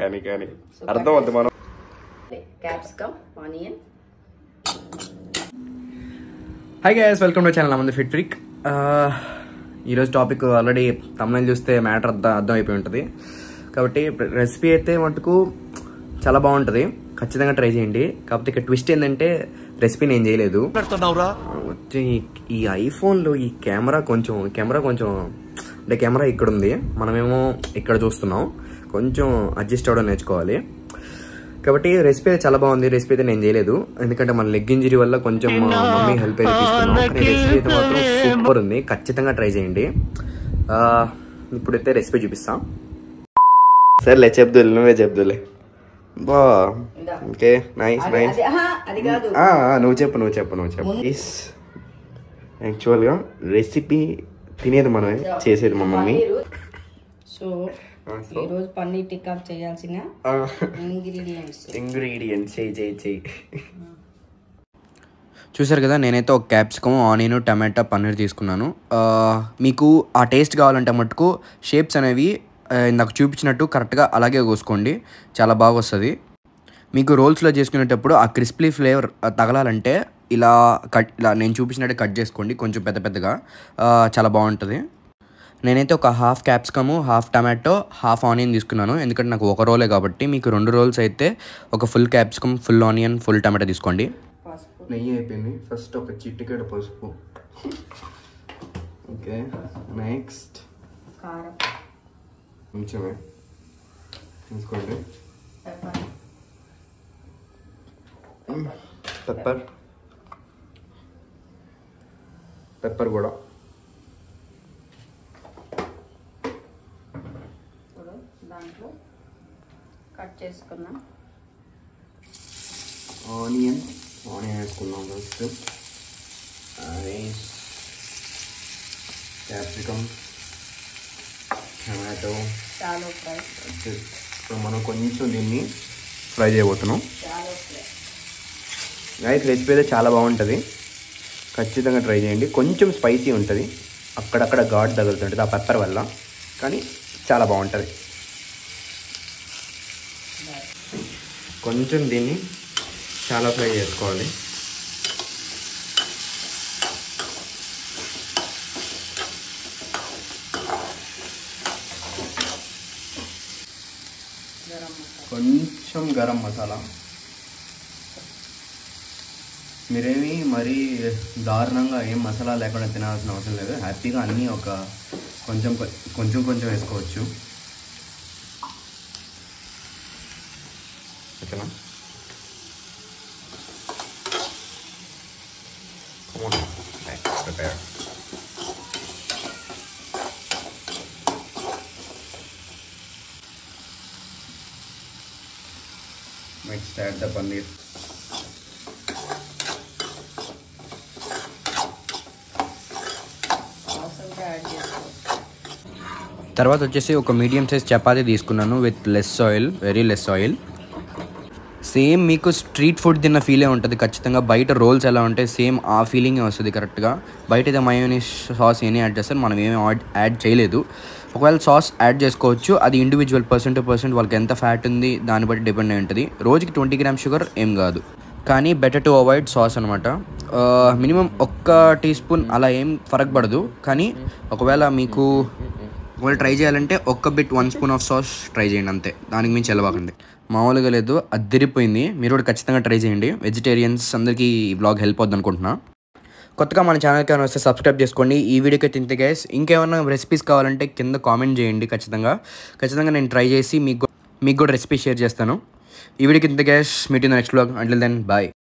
కానీ అర్థం అవుతుంది మనం capsicum onion. Hi guys, welcome to channel నమంది ఫిట్ ఫ్రీక్. ఈరోజు టాపిక్ ఆల్రెడీ తమిళ చూస్తే మ్యాటర్ అర్థం అయిపోయి ఉంటుంది కాబట్టి రెసిపీ అయితే మటుకు చాలా బాగుంటుంది, ఖచ్చితంగా ట్రై చేయండి. కాకపోతే ఇక్కడ ట్విస్ట్ ఏంటంటే రెసిపీ నేను చేయలేదు. వచ్చి ఈ ఐఫోన్లో ఈ కెమెరా కొంచెం అంటే కెమెరా ఇక్కడ ఉంది, మనమేమో ఇక్కడ చూస్తున్నాం, కొంచెం అడ్జస్ట్ అవ్వడం నేర్చుకోవాలి. కాబట్టి రెసిపీ అయితే చాలా బాగుంది. రెసిపీ అయితే నేను చేయలేదు ఎందుకంటే మన లెగ్ ఇంజరీ వల్ల కొంచెం మమ్మీ హెల్ప్ అయితే తీసుకున్నాం. కానీ రెసిపీ అయితే మాత్రం సూపర్ ఉంది, ఖచ్చితంగా ట్రై చేయండి. ఇప్పుడైతే రెసిపీ చూపిస్తాం. సరేలే చెప్దులే, నువ్వే చెప్దులే. బా ఓకే, నైస్ నైస్. నువ్వు చెప్పు. యాక్చువల్గా రెసిపీ తినేది మనమే, చేసేది మా మమ్మీ. సో ఈరోజు పన్నీర్ టిక్కా చేయాల్సిన ఇంగ్రీడియంట్స్ చెయ్యి. చూసారు కదా, నేనైతే ఒక క్యాప్సికమ్, ఆనియన్, టమాటా, పన్నీర్ తీసుకున్నాను. మీకు ఆ టేస్ట్ కావాలంటే మటుకు షేప్స్ అనేవి నాకు చూపించినట్టు కరెక్ట్గా అలాగే కోసుకోండి, చాలా బాగా వస్తుంది. మీకు రోల్స్లో చేసుకునేటప్పుడు ఆ క్రిస్పీ ఫ్లేవర్ తగలాలంటే ఇలా నేను చూపించినట్టు కట్ చేసుకోండి, కొంచెం పెద్దగా, చాలా బాగుంటుంది. నేనైతే ఒక half capsicum, half tomato, half onion తీసుకున్నాను ఎందుకంటే నాకు ఒక రోలే కాబట్టి. మీకు 2 రోల్స్ అయితే ఒక full capsicum, full onion, full tomato తీసుకోండి. నెయ్యి అయిపోయింది, ఫస్ట్ ఒక చిటికెడు పసుపు. ఓకే, నెక్స్ట్ కారం కొంచెమే తీసుకోండి. పెప్పర్ కూడా. దాంట్లో కట్ చేసుకున్నాం ఆనియన్ వేసుకున్నాం first. Capsicum, tomato, shallow fry. ఇప్పుడు మనం కొంచెం దీన్ని ఫ్రై చేయబోతున్నాం. రైస్ రెసిపీ అయితే చాలా బాగుంటుంది, ఖచ్చితంగా ట్రై చేయండి. కొంచెం స్పైసీ ఉంటుంది, అక్కడక్కడ ఘాట్ తగులుతుంటుంది ఆ పెప్పర్ వల్ల, కానీ చాలా బాగుంటుంది. కొంచెం దీన్ని చాలా ఫ్రై చేసుకోవాలి. కొంచెం గరం మసాలా. మీరేమి మరీ దారుణంగా ఏం మసాలా లేకుండా తినాల్సిన అవసరం లేదు, హ్యాపీగా అన్నీ ఒక కొంచెం వేసుకోవచ్చు. ఓకేనా? Next add the paneer. తర్వాత వచ్చేసి ఒక మీడియం సైజ్ చపాతీ తీసుకున్నాను with very less oil. Same మీకు స్ట్రీట్ ఫుడ్ తిన్న ఫీలే ఉంటుంది ఖచ్చితంగా. బయట రోల్స్ ఎలా ఉంటాయి సేమ్ ఆ ఫీలింగే వస్తుంది కరెక్ట్గా. బయట అయితే మయోనీస్ సాస్ ఏమీ యాడ్ చేస్తారు, మనం ఏమీ యాడ్ చేయలేదు. ఒకవేళ సాస్ యాడ్ చేసుకోవచ్చు, అది ఇండివిజువల్ పర్సెంట్ టు పర్సెంట్ వాళ్ళకి ఎంత ఫ్యాట్ ఉంది దాన్ని బట్టి డిపెండ్ అయి ఉంటుంది. రోజుకి 20 గ్రామ్ షుగర్ ఏం కాదు, కానీ బెటర్ టు అవాయిడ్ సాస్ అనమాట. మినిమం 1 టీ స్పూన్ అలా ఏం ఫరక్ పడదు, కానీ ఒకవేళ ట్రై చేయాలంటే 1 స్పూన్ ఆఫ్ సాస్ ట్రై చేయండి అంతే, దానికి మించి వెళ్ళబాకండి. మామూలుగా లేదు, అదిరిపోయింది. మీరు కూడా ఖచ్చితంగా ట్రై చేయండి. వెజిటేరియన్స్ అందరికీ ఈ బ్లాగ్ హెల్ప్ అవుతుంది అనుకుంటున్నా. కొత్తగా మన ఛానల్కి ఏమైనా వస్తే సబ్స్క్రైబ్ చేసుకోండి. ఈ వీడియోకి తింటే గైస్ ఇంకేమైనా రెసిపీస్ కావాలంటే కింద కామెంట్ చేయండి. ఖచ్చితంగా నేను ట్రై చేసి మీకు కూడా రెసిపీ షేర్ చేస్తాను. ఈ వీడియోకి తింటే guys, meet in the next blog. Until then bye.